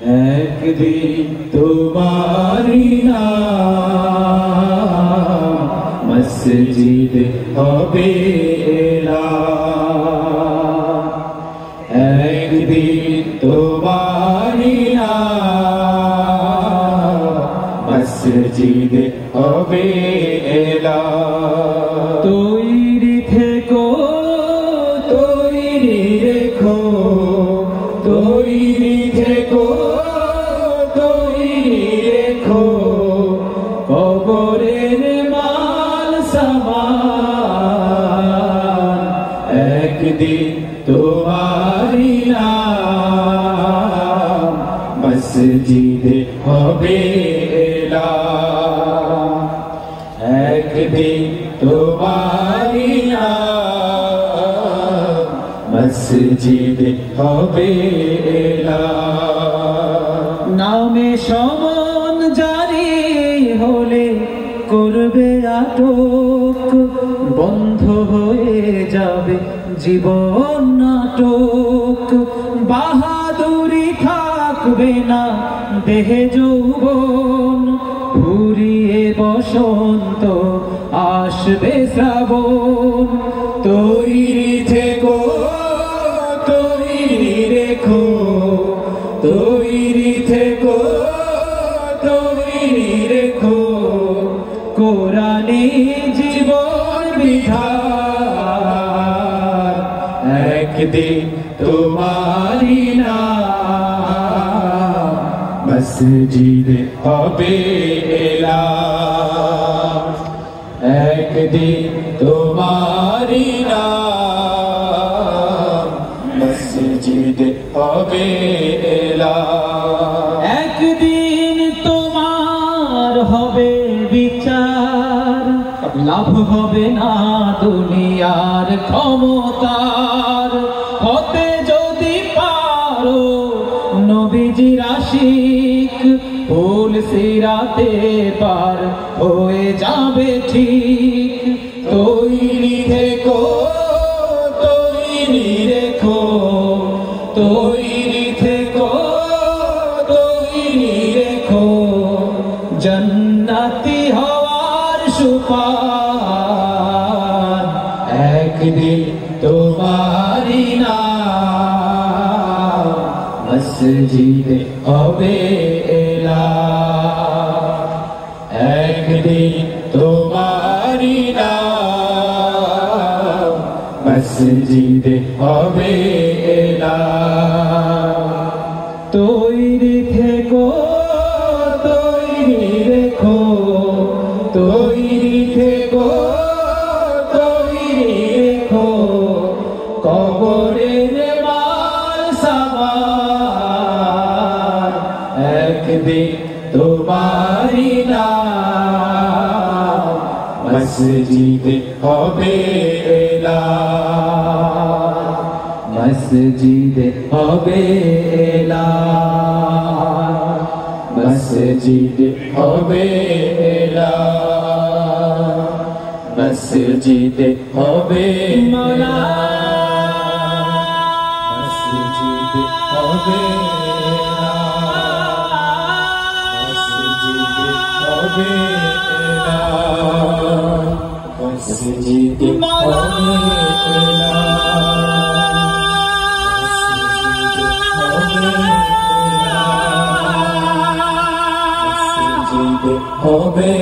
একদিন তোমারি নাম মসজিদ হবে এলান। একদিন তোমারি নাম মসজিদ হবে এলান। তৈরি থেকো, তৈরি রেখো, তৈরি থেকো, তৈরি রেখো, কবরের মাল সামান। একদিন তোমারি নাম মসজিদ হবে এলান। একদিন তোমারি নাম মসজিদ হবে এলান। নামে সমন জারি হলে করবে আটক, বন্ধ হয়ে যাবে জীবন নাটক। বাহাদুরি থাকবে না দেহে যৌবন, ফুরিয়ে বসন্ত আসবে শ্রাবণ। তৈরি থেকো, তৈরি রেখো, তৈরি থেকো, তৈরি রেখো, কোরআনে জীবন বিধান। একদিন তোমারি নাম মসজিদ হবে এলান। একদিন তোমারি নাম মসজিদ হবে এলান। একদিন তোমার হবে বিচার, লাভ হবে না দুনিয়ার ক্ষমতার। হতে যদি পারো নবীজির আশিক, ফুল সিরাতে পার হয়ে যাবে ঠিক। তৈরি থেকো, তৈরি রেখো, তৈরি থেকো, তৈরি রেখো, জান্নাতি হওয়ার সুপার। একদিন তোমারি নাম মসজিদ হবে এলান। একদিন তোমারি নাম মসজিদ হবে এলান। তৈরি থেকো, তৈরি রেখো, তৈরি থেকো, তৈরি রেখো, কবরের মাল সামান। একদিন তোমারি নাম মসজিদ হবে এলান। মসজিদ হবে এলান। মসজিদ হবে এলান। মসজিদ হবে মৌলা। মসজিদ হবে মসজিদ হবে মসজিদ হবে হবে